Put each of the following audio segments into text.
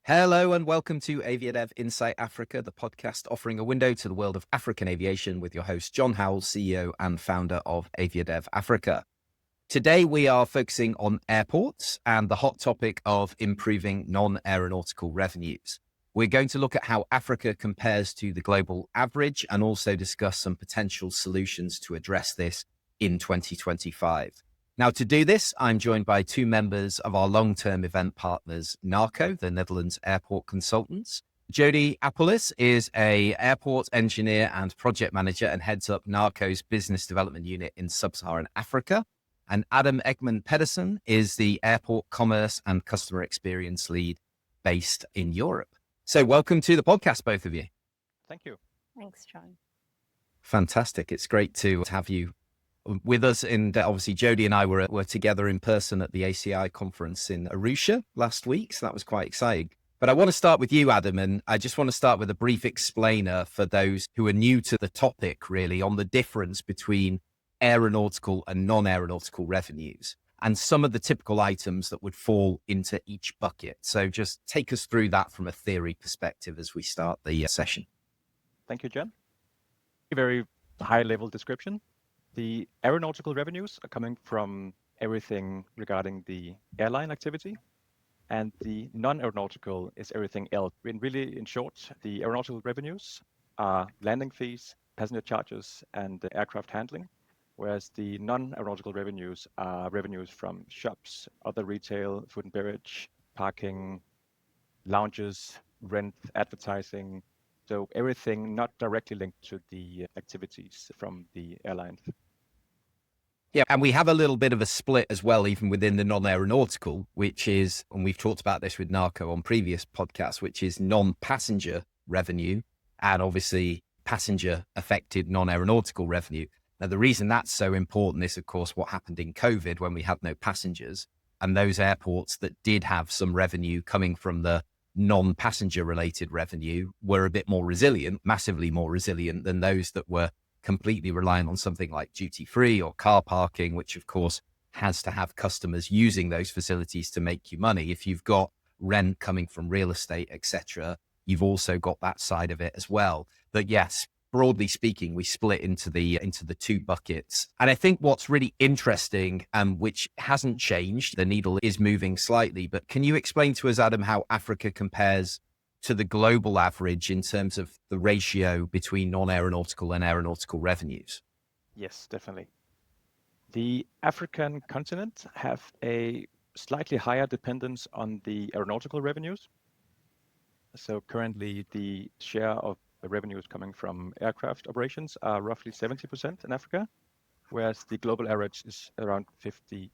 Hello and welcome to Aviadev Insight Africa, the podcast offering a window to the world of African aviation with your host, John Howell, CEO and founder of Aviadev Africa. Today, we are focusing on airports and the hot topic of improving non-aeronautical revenues. We're going to look at how Africa compares to the global average and also discuss some potential solutions to address this in 2025. Now, to do this, I'm joined by two members of our long-term event partners, NACO, the Netherlands Airport Consultants. Jody Appolis is an airport engineer and project manager and heads up NACO's business development unit in sub-Saharan Africa. And Ekman Pedersen is the airport commerce and customer experience lead based in Europe. So welcome to the podcast, both of you. Thank you. Thanks, John. Fantastic. It's great to have you with us. And obviously, Jody and I were together in person at the ACI conference in Arusha last week. So that was quite exciting. But I want to start with you, Adam, and I just want to start with a brief explainer for those who are new to the topic, really, on the difference between aeronautical and non-aeronautical revenues and some of the typical items that would fall into each bucket. So just take us through that from a theory perspective as we start the session. Thank you, John. A very high-level description. The aeronautical revenues are coming from everything regarding the airline activity, and the non-aeronautical is everything else. In short, the aeronautical revenues are landing fees, passenger charges, and aircraft handling, whereas the non-aeronautical revenues are revenues from shops, other retail, food and beverage, parking, lounges, rent, advertising. So everything not directly linked to the activities from the airlines. Yeah, and we have a little bit of a split as well, even within the non-aeronautical, which is, and we've talked about this with NACO on previous podcasts, which is non-passenger revenue and obviously passenger-affected non-aeronautical revenue. Now, the reason that's so important is, of course, what happened in COVID when we had no passengers, and those airports that did have some revenue coming from the non-passenger related revenue were a bit more resilient, massively more resilient than those that were completely reliant on something like duty-free or car parking, which of course has to have customers using those facilities to make you money. If you've got rent coming from real estate, etc., you've also got that side of it as well. But yes, broadly speaking, we split into the two buckets. And I think what's really interesting, which hasn't changed, the needle is moving slightly, but can you explain to us, Adam, how Africa compares to the global average in terms of the ratio between non-aeronautical and aeronautical revenues? Yes, definitely. The African continent have a slightly higher dependence on the aeronautical revenues. So currently the share of the revenues coming from aircraft operations are roughly 70% in Africa, whereas the global average is around 54%.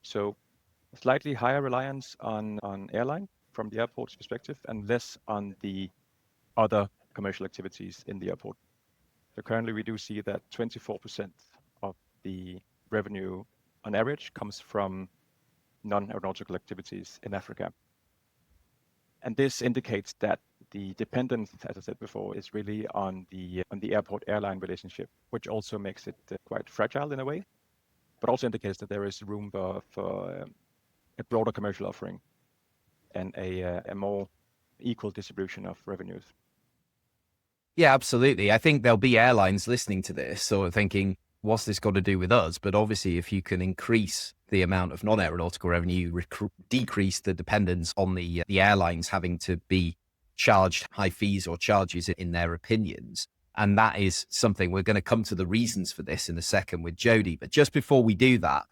So a slightly higher reliance on airline from the airport's perspective and less on the other commercial activities in the airport. So currently we do see that 24% of the revenue on average comes from non-aeronautical activities in Africa. And this indicates that the dependence, as I said before, is really on the airport airline relationship, which also makes it quite fragile in a way, but also indicates that there is room for a broader commercial offering and a more equal distribution of revenues. Yeah, absolutely. I think there'll be airlines listening to this sort of thinking, what's this got to do with us? But obviously, if you can increase the amount of non-aeronautical revenue, decrease the dependence on the airlines having to be charged high fees or charges in their opinions. And that is something we're going to come to the reasons for this in a second with Jody. But just before we do that,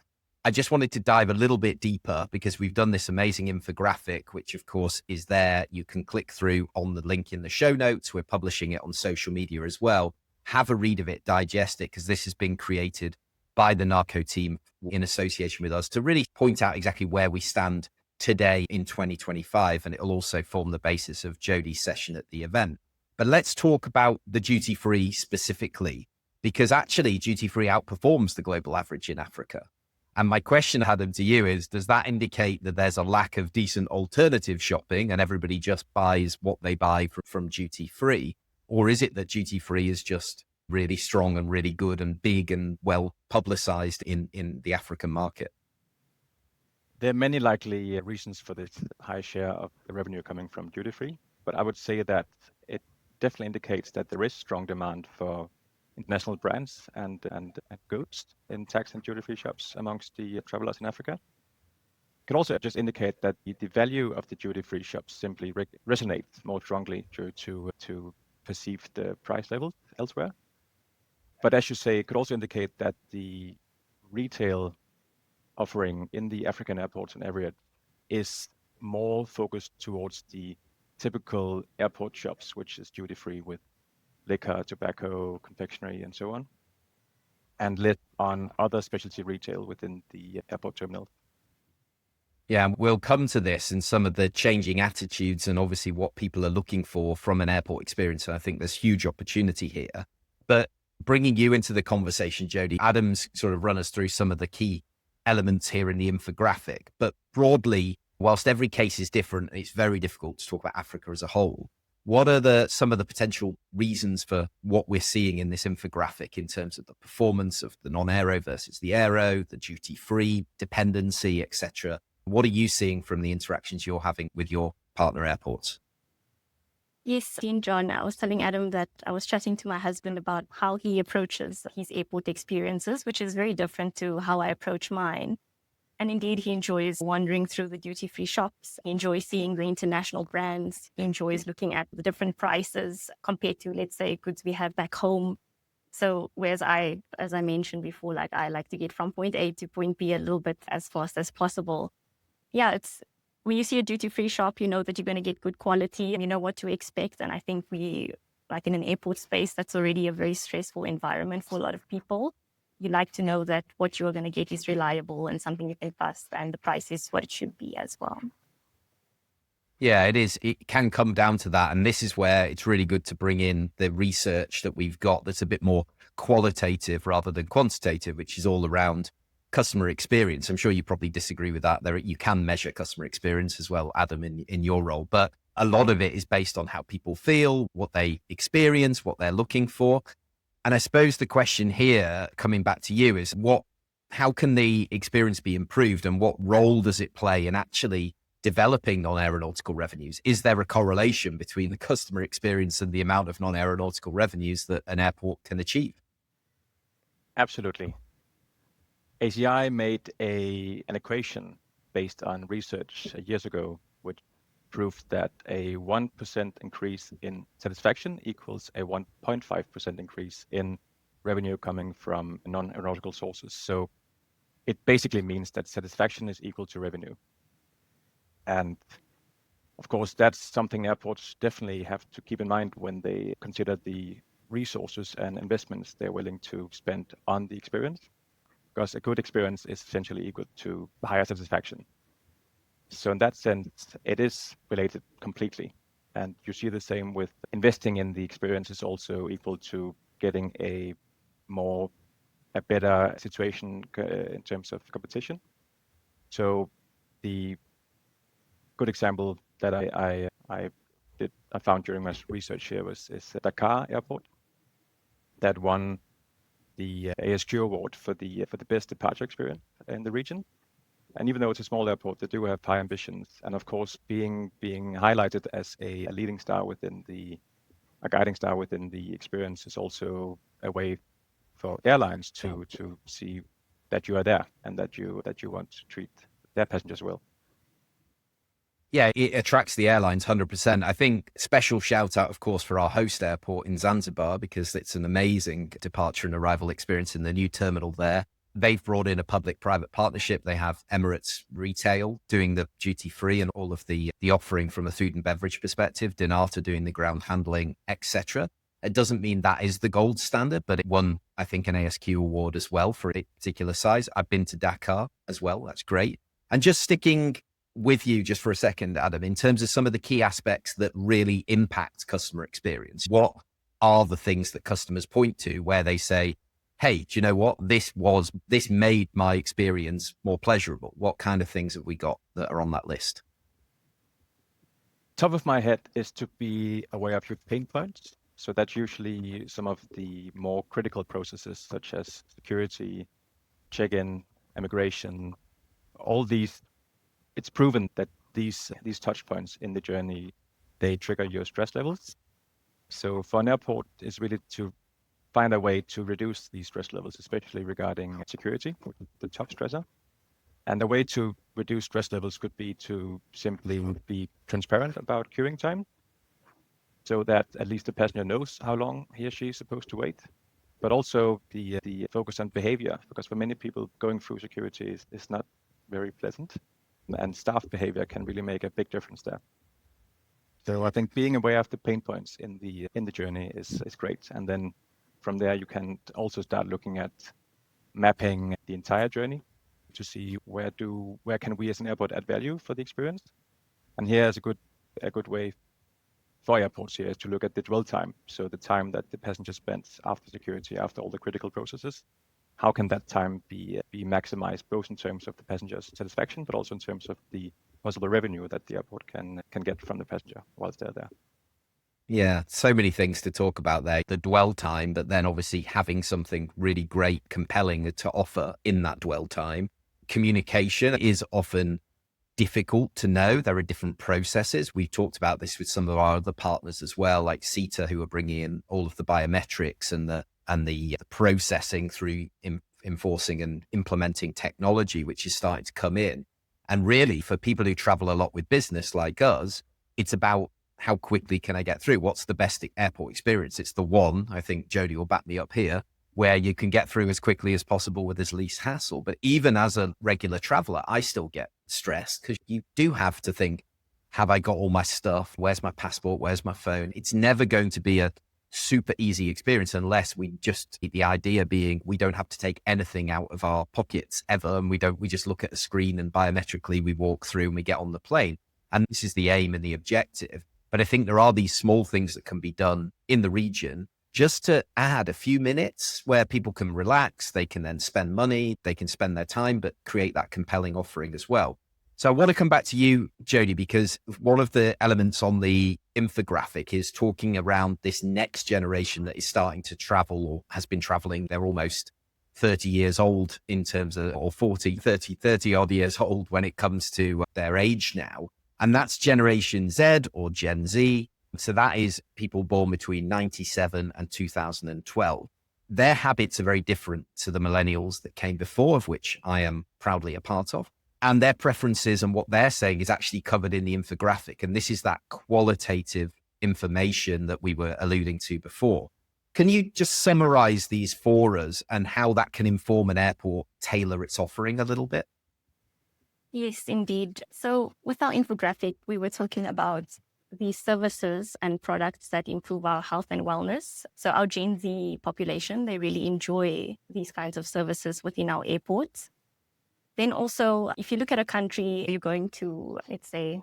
I just wanted to dive a little bit deeper because we've done this amazing infographic, which of course is there. You can click through on the link in the show notes. We're publishing it on social media as well. Have a read of it, digest it, because this has been created by the NACO team in association with us to really point out exactly where we stand today in 2025. And it'll also form the basis of Jody's session at the event. But let's talk about the duty-free specifically, because actually duty-free outperforms the global average in Africa. And my question, Adam, to you is, does that indicate that there's a lack of decent alternative shopping and everybody just buys what they buy from duty-free? Or is it that duty-free is just really strong and really good and big and well publicized in the African market? There are many likely reasons for this high share of the revenue coming from duty-free, but I would say that it definitely indicates that there is strong demand for international brands and goods in tax and duty-free shops amongst the travelers in Africa. It could also just indicate that the value of the duty-free shops simply resonates more strongly due to perceived price levels elsewhere. But as you say, it could also indicate that the retail offering in the African airports and areas is more focused towards the typical airport shops, which is duty-free with liquor, tobacco, confectionery, and so on, and less on other specialty retail within the airport terminal. Yeah, we'll come to this and some of the changing attitudes and obviously what people are looking for from an airport experience. And I think there's huge opportunity here. But bringing you into the conversation, Jody, Adam's sort of run us through some of the key elements here in the infographic. But broadly, whilst every case is different, it's very difficult to talk about Africa as a whole. What are some of the potential reasons for what we're seeing in this infographic in terms of the performance of the non-aero versus the aero, the duty-free dependency, etc.? What are you seeing from the interactions you're having with your partner airports? Yes, Dean John, I was telling Adam that I was chatting to my husband about how he approaches his airport experiences, which is very different to how I approach mine. And indeed, he enjoys wandering through the duty-free shops. He enjoys seeing the international brands. He enjoys looking at the different prices compared to, let's say, goods we have back home. So whereas as I mentioned before, like I like to get from point A to point B a little bit as fast as possible. Yeah, it's when you see a duty-free shop, you know that you're going to get good quality and you know what to expect. And I think like in an airport space, that's already a very stressful environment for a lot of people. You like to know that what you're going to get is reliable and something you can trust, and the price is what it should be as well. Yeah, it is. It can come down to that. And this is where it's really good to bring in the research that we've got that's a bit more qualitative rather than quantitative, which is all around customer experience. I'm sure you probably disagree with that. You can measure customer experience as well, Adam, in your role. But a lot of it is based on how people feel, what they experience, what they're looking for. And I suppose the question here, coming back to you, is how can the experience be improved and what role does it play in actually developing non-aeronautical revenues? Is there a correlation between the customer experience and the amount of non-aeronautical revenues that an airport can achieve? Absolutely. ACI made an equation based on research years ago, which proved that a 1% increase in satisfaction equals a 1.5% increase in revenue coming from non-aeronautical sources. So it basically means that satisfaction is equal to revenue. And of course, that's something airports definitely have to keep in mind when they consider the resources and investments they're willing to spend on the experience, because a good experience is essentially equal to higher satisfaction. So in that sense, it is related completely. And you see the same with investing in the experience is also equal to getting a better situation in terms of competition. So the good example that I found during my research here is Dakar Airport that won the ASQ award for the best departure experience in the region. And even though it's a small airport, they do have high ambitions. And of course, being highlighted as a leading star a guiding star within the experience is also a way for airlines to see that you are there and that you want to treat their passengers well. Yeah, it attracts the airlines 100%. I think special shout out, of course, for our host airport in Zanzibar, because it's an amazing departure and arrival experience in the new terminal there. They've brought in a public-private partnership. They have Emirates Retail doing the duty-free and all of the offering from a food and beverage perspective, Dinata doing the ground handling, etc. It doesn't mean that is the gold standard, but it won, I think, an ASQ award as well for a particular size. I've been to Dakar as well. That's great. And just sticking with you just for a second, Adam, in terms of some of the key aspects that really impact customer experience, what are the things that customers point to where they say, hey, do you know what? This made my experience more pleasurable. What kind of things have we got that are on that list? Top of my head is to be aware of your pain points. So that's usually some of the more critical processes, such as security, check-in, immigration, all these it's proven that these touch points in the journey, they trigger your stress levels. So for an airport, it's really to find a way to reduce these stress levels, especially regarding security, the top stressor. And the way to reduce stress levels could be to simply be transparent about queuing time, so that at least the passenger knows how long he or she is supposed to wait. But also the focus on behavior, because for many people, going through security is not very pleasant, and staff behavior can really make a big difference there. So I think being aware of the pain points in the journey is great, and then from there you can also start looking at mapping the entire journey to see where can we as an airport add value for the experience. And here is a good way for airports here is to look at the dwell time, so the time that the passenger spends after security, after all the critical processes. How can that time be maximized, both in terms of the passenger's satisfaction, but also in terms of the possible revenue that the airport can get from the passenger whilst they're there? Yeah, so many things to talk about there. The dwell time, but then obviously having something really great, compelling to offer in that dwell time. Communication is often difficult to know. There are different processes. We talked about this with some of our other partners as well, like CETA, who are bringing in all of the biometrics and the processing through enforcing and implementing technology, which is starting to come in. And really, for people who travel a lot with business like us, it's about how quickly can I get through? What's the best airport experience? It's the one, I think Jody will back me up here, where you can get through as quickly as possible with as least hassle. But even as a regular traveler, I still get stressed because you do have to think, have I got all my stuff? Where's my passport? Where's my phone? It's never going to be a super easy experience unless we just, the idea being we don't have to take anything out of our pockets ever. And we just look at a screen and biometrically we walk through and we get on the plane. And this is the aim and the objective. But I think there are these small things that can be done in the region just to add a few minutes where people can relax, they can then spend money, they can spend their time, but create that compelling offering as well. So I want to come back to you, Jody, because one of the elements on the infographic is talking around this next generation that is starting to travel or has been traveling. They're almost 30 years old in terms of, or 30 odd years old when it comes to their age now. And that's Generation Z or Gen Z. So that is people born between 97 and 2012. Their habits are very different to the millennials that came before, of which I am proudly a part of. And their preferences and what they're saying is actually covered in the infographic. And this is that qualitative information that we were alluding to before. Can you just summarize these for us and how that can inform an airport tailor its offering a little bit? Yes, indeed. So with our infographic, we were talking about the services and products that improve our health and wellness. So our Gen Z population, they really enjoy these kinds of services within our airports. Then also, if you look at a country, you're going to, let's say,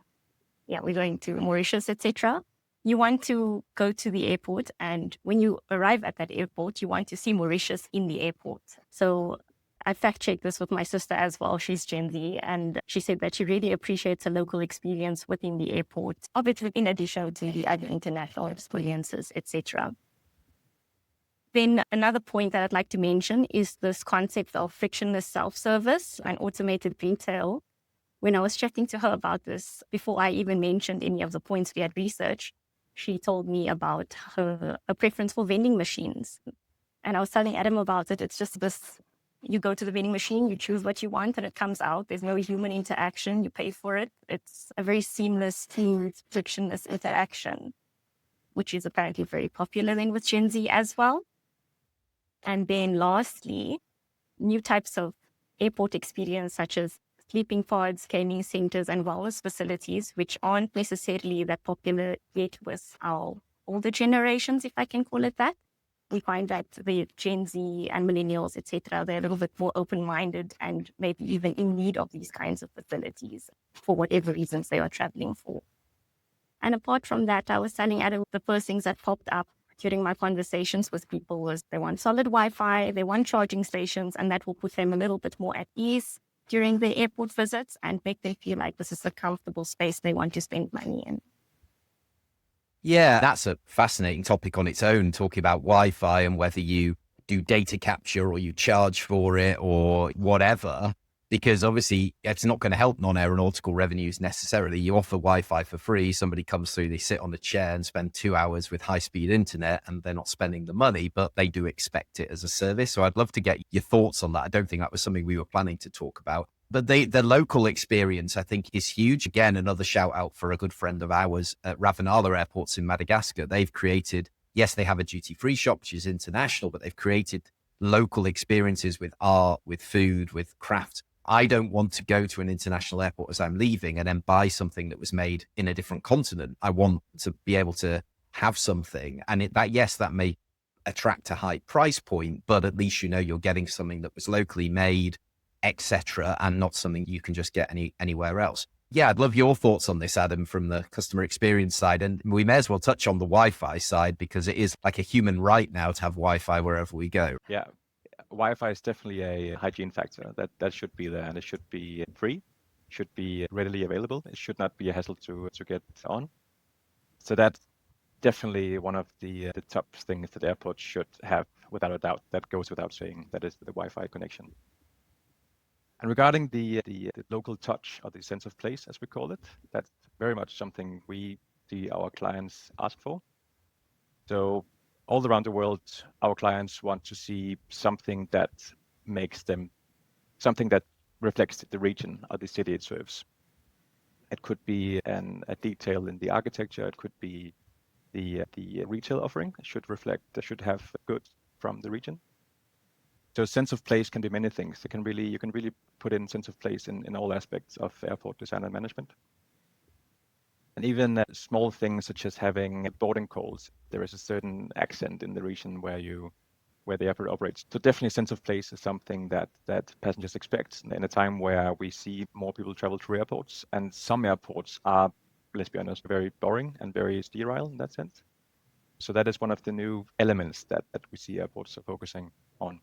we're going to Mauritius, etc. You want to go to the airport, and when you arrive at that airport, you want to see Mauritius in the airport. So I fact-checked this with my sister as well. She's Gen Z, and she said that she really appreciates a local experience within the airport, obviously in addition to the other international experiences, etc. Then another point that I'd like to mention is this concept of frictionless self-service and automated retail. When I was chatting to her about this, before I even mentioned any of the points we had researched, she told me about a preference for vending machines. And I was telling Adam about it. It's just this, you go to the vending machine, you choose what you want, and it comes out. There's no human interaction. You pay for it. It's a very seamless, smooth, frictionless interaction, which is apparently very popular then with Gen Z as well. And then lastly, new types of airport experience such as sleeping pods, gaming centers, and wellness facilities, which aren't necessarily that popular yet with our older generations, if I can call it that. We find that the Gen Z and millennials, etc., they're a little bit more open-minded and maybe even in need of these kinds of facilities for whatever reasons they are traveling for. And apart from that, I was telling Adam the first things that popped up during my conversations with people was they want solid Wi-Fi, they want charging stations, and that will put them a little bit more at ease during their airport visits and make them feel like this is a comfortable space they want to spend money in. Yeah, that's a fascinating topic on its own, talking about Wi-Fi and whether you do data capture or you charge for it or whatever. because obviously it's not going to help non-aeronautical revenues necessarily. You offer Wi-Fi for free, somebody comes through, they sit on a chair and spend 2 hours with high-speed internet, and they're not spending the money, but they do expect it as a service. So I'd love to get your thoughts on that. I don't think that was something we were planning to talk about. But the local experience, I think, is huge. Again, another shout out for a good friend of ours at Ravanala Airports in Madagascar. They've created, yes, they have a duty-free shop, which is international, but they've created local experiences with art, with food, with craft. I don't want to go to an international airport as I'm leaving and then buy something that was made in a different continent. I want to be able to have something. And that may attract a high price point, but at least you're getting something that was locally made, etc., and not something you can just get anywhere else. Yeah, I'd love your thoughts on this, Adam, from the customer experience side. And we may as well touch on the Wi-Fi side, because it is like a human right now to have Wi-Fi wherever we go. Yeah, Wi-Fi is definitely a hygiene factor. That should be there, and it should be free, should be readily available. It should not be a hassle to get on. So that's definitely one of the top things that airports should have, without a doubt. That goes without saying. That is the Wi-Fi connection. And regarding the local touch, or the sense of place, as we call it, that's very much something we see our clients ask for. So all around the world, our clients want to see something that reflects the region or the city it serves. It could be a detail in the architecture. It could be the retail offering. It should have goods from the region. So sense of place can be many things. You can really put in sense of place in all aspects of airport design and management. And even small things such as having boarding calls. There is a certain accent in the region where the airport operates. So definitely sense of place is something that passengers expect in a time where we see more people travel through airports. And some airports are, let's be honest, very boring and very sterile in that sense. So that is one of the new elements that we see airports are focusing on.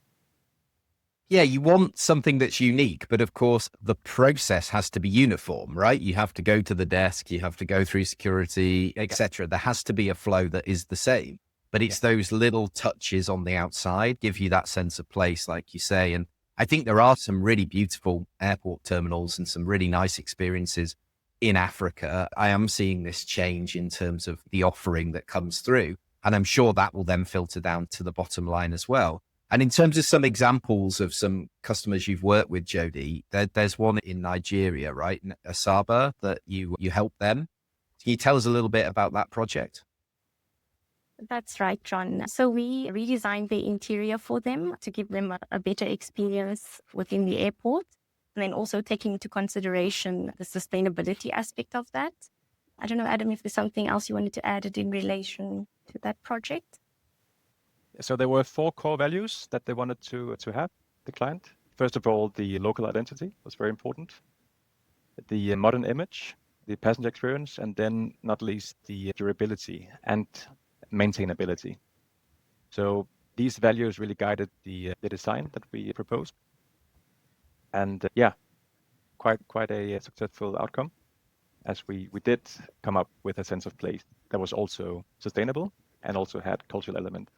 Yeah, you want something that's unique, but of course the process has to be uniform, right? You have to go to the desk, you have to go through security, etc. There has to be a flow that is the same, but it's those little touches on the outside give you that sense of place, like you say. And I think there are some really beautiful airport terminals and some really nice experiences in Africa. I am seeing this change in terms of the offering that comes through, and I'm sure that will then filter down to the bottom line as well. And in terms of some examples of some customers you've worked with, Jody, there's one in Nigeria, right? Asaba, that you help them. Can you tell us a little bit about that project? That's right, John. So we redesigned the interior for them to give them a better experience within the airport, and then also taking into consideration the sustainability aspect of that. I don't know, Adam, if there's something else you wanted to add in relation to that project? So there were 4 core values that they wanted to have, the client. First of all, the local identity was very important. The modern image, the passenger experience, and then not least the durability and maintainability. So these values really guided the design that we proposed. And quite a successful outcome, as we did come up with a sense of place that was also sustainable and also had cultural element.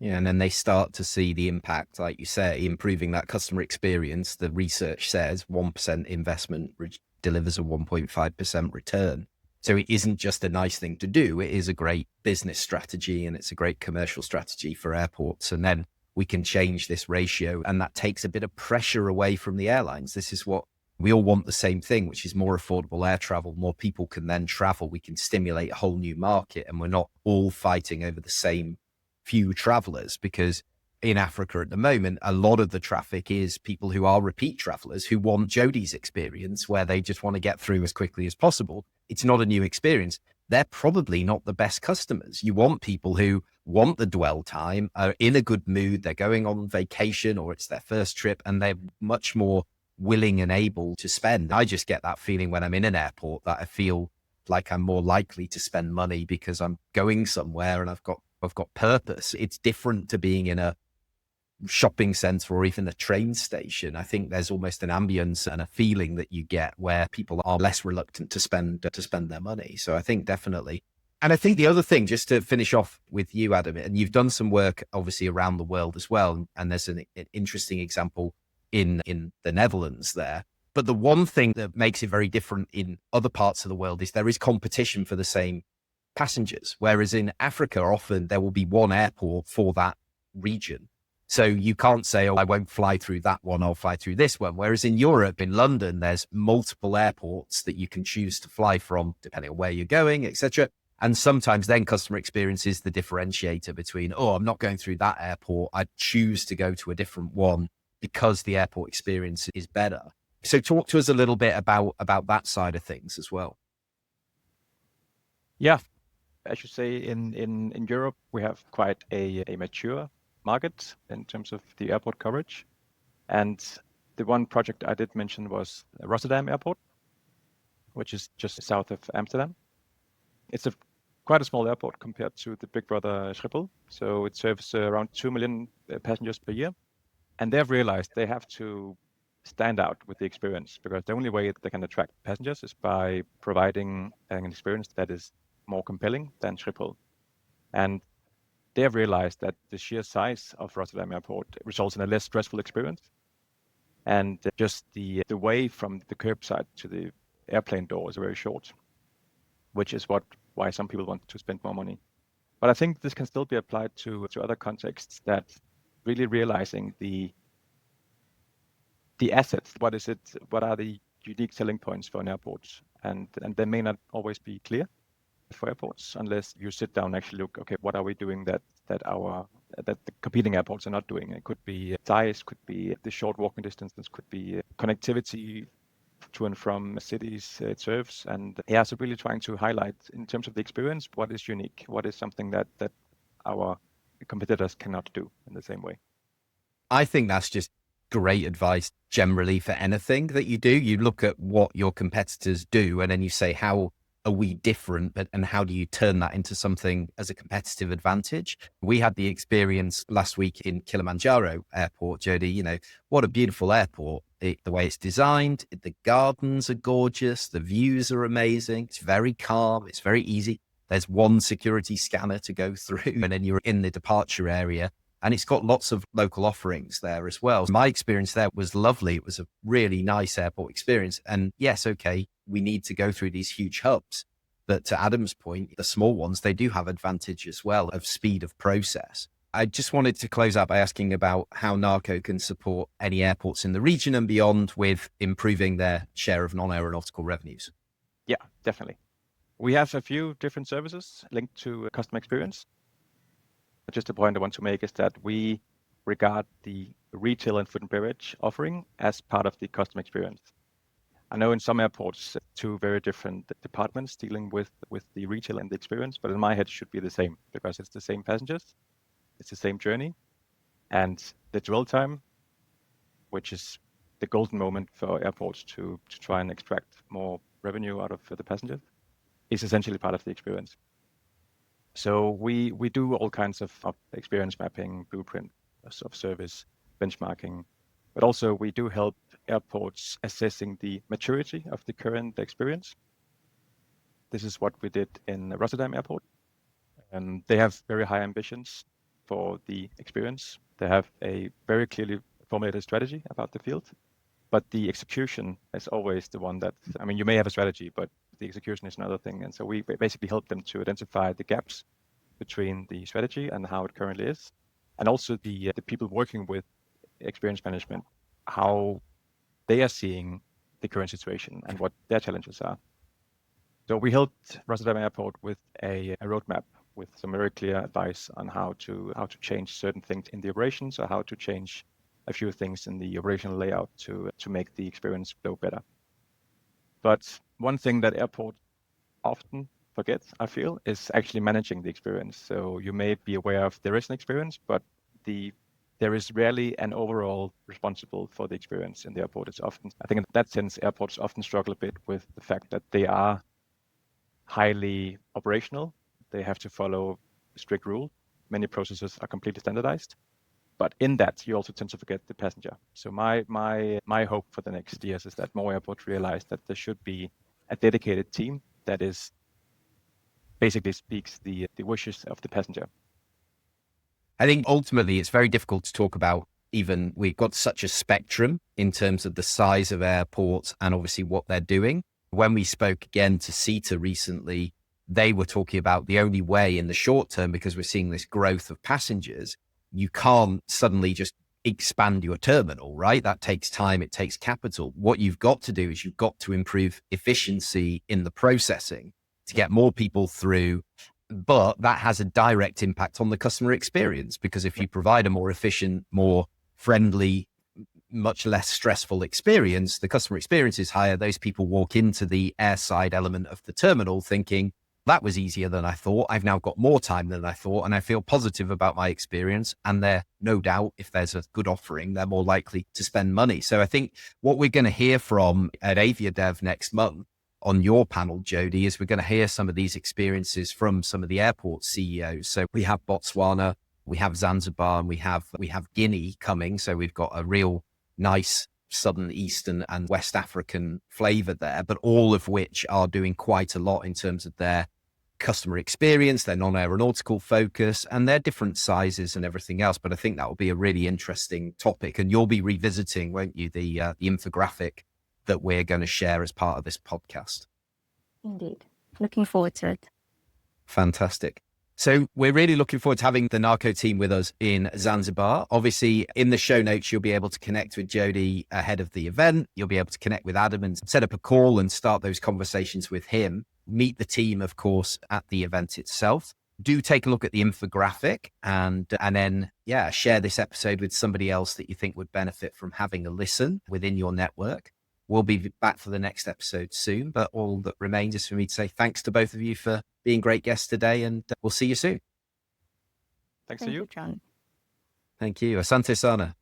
Yeah, and then they start to see the impact, like you say, improving that customer experience. The research says 1% investment delivers a 1.5% return. So it isn't just a nice thing to do. It is a great business strategy, and it's a great commercial strategy for airports. And then we can change this ratio, and that takes a bit of pressure away from the airlines. This is what we all want, the same thing, which is more affordable air travel. More people can then travel. We can stimulate a whole new market, and we're not all fighting over the same few travelers, because in Africa at the moment, a lot of the traffic is people who are repeat travelers who want Jody's experience, where they just want to get through as quickly as possible. It's not a new experience. They're probably not the best customers. You want people who want the dwell time, are in a good mood, they're going on vacation or it's their first trip, and they're much more willing and able to spend. I just get that feeling when I'm in an airport that I feel like I'm more likely to spend money because I'm going somewhere and I've got purpose. It's different to being in a shopping center or even a train station. I think there's almost an ambience and a feeling that you get where people are less reluctant to spend their money. So I think definitely. And I think the other thing, just to finish off with you, Adam, and you've done some work obviously around the world as well. And there's an interesting example in the Netherlands there. But the one thing that makes it very different in other parts of the world is there is competition for the same passengers. Whereas in Africa, often there will be one airport for that region. So you can't say, oh, I won't fly through that one, I'll fly through this one. Whereas in Europe, in London, there's multiple airports that you can choose to fly from, depending on where you're going, etc. And sometimes then customer experience is the differentiator between, oh, I'm not going through that airport, I choose to go to a different one because the airport experience is better. So talk to us a little bit about that side of things as well. Yeah, as you say, in Europe, we have quite a mature market in terms of the airport coverage. And the one project I did mention was Rotterdam Airport, which is just south of Amsterdam. It's quite a small airport compared to the big brother Schiphol. So it serves around 2 million passengers per year. And they've realized they have to stand out with the experience, because the only way they can attract passengers is by providing an experience that is more compelling than Schiphol. And they have realized that the sheer size of Rotterdam Airport results in a less stressful experience. And just the way from the curbside to the airplane door is very short, which is why some people want to spend more money. But I think this can still be applied to other contexts, that really realizing the assets, what are the unique selling points for an airport? And they may not always be clear for airports unless you sit down and actually look, okay, what are we doing that the competing airports are not doing? It could be size, could be the short walking distances, could be connectivity to and from cities it serves. And yeah, so really trying to highlight in terms of the experience, what is unique, what is something that our competitors cannot do in the same way. I think that's just great advice generally for anything that you do. You look at what your competitors do and then you say, how are we different, and how do you turn that into something as a competitive advantage? We had the experience last week in Kilimanjaro Airport, Jody. What a beautiful airport. The way it's designed, the gardens are gorgeous, the views are amazing, it's very calm, it's very easy. There's one security scanner to go through, and then you're in the departure area. And it's got lots of local offerings there as well. My experience there was lovely. It was a really nice airport experience. And yes, okay, we need to go through these huge hubs. But to Adam's point, the small ones, they do have advantage as well of speed of process. I just wanted to close out by asking about how NACO can support any airports in the region and beyond with improving their share of non-aeronautical revenues. Yeah, definitely. We have a few different services linked to customer experience. Just a point I want to make is that we regard the retail and food and beverage offering as part of the customer experience. I know in some airports, two very different departments dealing with the retail and the experience, but in my head it should be the same, because it's the same passengers, it's the same journey, and the dwell time, which is the golden moment for airports to try and extract more revenue out of the passengers, is essentially part of the experience. So we do all kinds of experience mapping, blueprint of service, benchmarking, but also we do help airports assessing the maturity of the current experience. This is what we did in Rotterdam Airport. And they have very high ambitions for the experience. They have a very clearly formulated strategy about the field, but the execution is always the one that, you may have a strategy, but the execution is another thing. And so we basically help them to identify the gaps between the strategy and how it currently is, and also the people working with experience management, how they are seeing the current situation and what their challenges are. So we helped Rotterdam Airport with a roadmap with some very clear advice on how to change certain things in the operations, or how to change a few things in the operational layout to make the experience flow better. But one thing that airports often forget, I feel, is actually managing the experience. So you may be aware of there is an experience, but there is rarely an overall responsible for the experience in the airport. It's often, I think in that sense, airports often struggle a bit with the fact that they are highly operational. They have to follow strict rules. Many processes are completely standardized. But in that, you also tend to forget the passenger. So my hope for the next years is that more airports realize that there should be a dedicated team that is basically speaks the wishes of the passenger. I think ultimately it's very difficult to talk about we've got such a spectrum in terms of the size of airports and obviously what they're doing. When we spoke again to CETA recently, they were talking about the only way in the short term, because we're seeing this growth of passengers, you can't suddenly just expand your terminal, right? That takes time, it takes capital. What you've got to do is you've got to improve efficiency in the processing to get more people through. But that has a direct impact on the customer experience, because if you provide a more efficient, more friendly, much less stressful experience, the customer experience is higher. Those people walk into the airside element of the terminal thinking, that was easier than I thought. I've now got more time than I thought, and I feel positive about my experience. And they're, no doubt, if there's a good offering, they're more likely to spend money. So I think what we're going to hear from at AviaDev next month on your panel, Jody, is we're going to hear some of these experiences from some of the airport CEOs. So we have Botswana, we have Zanzibar, and we have Guinea coming. So we've got a real nice Southern, Eastern and West African flavor there, but all of which are doing quite a lot in terms of their customer experience, their non-aeronautical focus, and their different sizes and everything else. But I think that will be a really interesting topic, and you'll be revisiting, won't you, the infographic that we're going to share as part of this podcast. Indeed. Looking forward to it. Fantastic. So we're really looking forward to having the NACO team with us in Zanzibar. Obviously, in the show notes, you'll be able to connect with Jody ahead of the event. You'll be able to connect with Adam and set up a call and start those conversations with him. Meet the team, of course, at the event itself. Do take a look at the infographic and then, share this episode with somebody else that you think would benefit from having a listen within your network. We'll be back for the next episode soon, but all that remains is for me to say thanks to both of you for being great guests today, and we'll see you soon. Thanks to you, John. Thank you. Asante Sana.